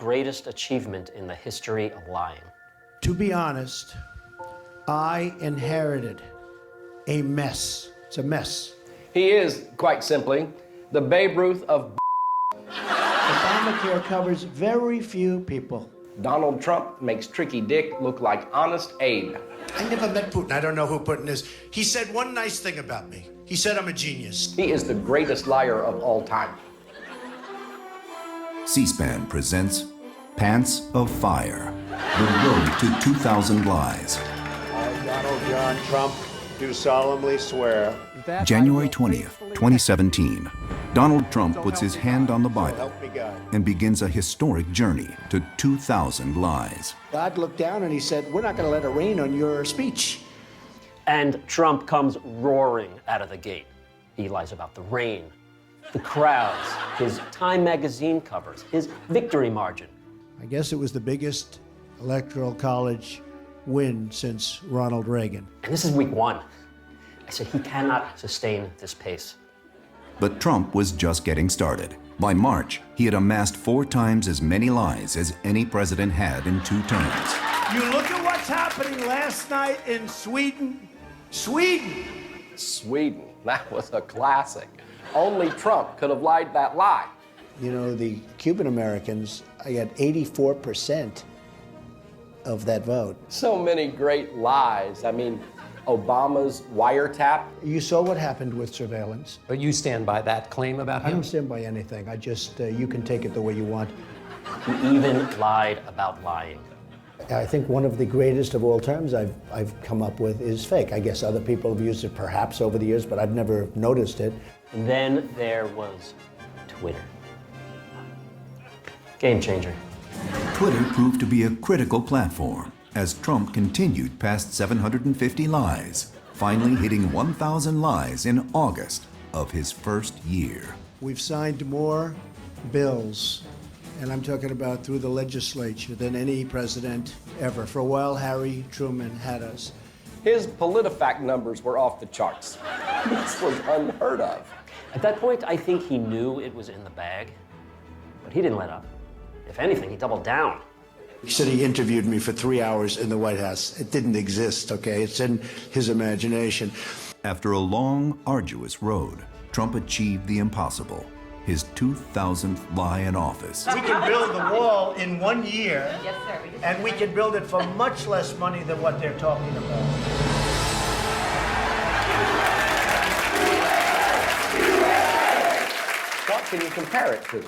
greatest achievement in the history of lying? To be honest, I inherited a mess. It's a mess. He is, quite simply, the Babe Ruth of Obamacare covers very few people. Donald Trump makes Tricky Dick look like Honest Abe. I never met Putin. I don't know who Putin is. He said one nice thing about me. He said I'm a genius. He is the greatest liar of all time. C-SPAN presents Pants of Fire, The Road to 2,000 Lies. I, Donald John Trump, do solemnly swear. January 20th, 2017. Donald Trump puts his hand on the Bible Help me God. and begins a historic journey to 2,000 lies. God looked down and he said, we're not going to let it rain on your speech. And Trump comes roaring out of the gate. He lies about the rain, the crowds, his Time magazine covers, his victory margin. I guess it was the biggest electoral college win since Ronald Reagan. And this is week one. I said, he cannot sustain this pace. But Trump was just getting started. By March, he had amassed 4 times as many lies as any president had in 2 terms. You look at what's happening last night in Sweden. Sweden! Sweden, that was a classic. Only Trump could have lied that lie. You know, the Cuban Americans, I got 84% of that vote. So many great lies. I mean, Obama's wiretap. You saw what happened with surveillance. But you stand by that claim about I him? don't stand by anything. I just, you can take it the way you want. He even lied about lying. I think one of the greatest of all times I've come up with is fake. I guess other people have used it perhaps over the years, but I've never noticed it. And then there was Twitter. Game changer. Twitter proved to be a critical platform as Trump continued past 750 lies, finally hitting 1,000 lies in August of his first year. We've signed more bills, and I'm talking about through the legislature, than any president ever. For a while, Harry Truman had us. His PolitiFact numbers were off the charts. This was unheard of. At that point, I think he knew it was in the bag, but he didn't let up. If anything, he doubled down. He said he interviewed me for 3 hours in the White House. It didn't exist, okay? It's in his imagination. After a long, arduous road, Trump achieved the impossible, his 2,000th lie in office. We can build the wall in 1 year. Yes, sir. And we can build it for much less money than what they're talking about. What can you compare it to?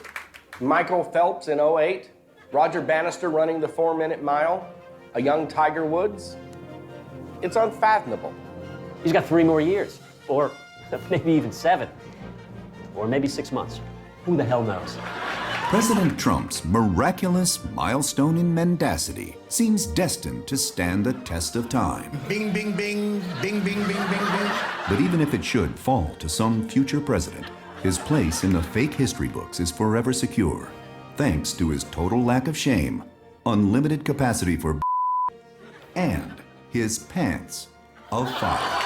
Michael Phelps in '08? Roger Bannister running the 4-minute mile? A young Tiger Woods? It's unfathomable. He's got 3 more years, or maybe even 7, or maybe 6 months. Who the hell knows? President Trump's miraculous milestone in mendacity seems destined to stand the test of time. Bing, bing, bing, bing, bing, bing, bing, bing. But even if it should fall to some future president, his place in the fake history books is forever secure, thanks to his total lack of shame, unlimited capacity for and his pants of fire.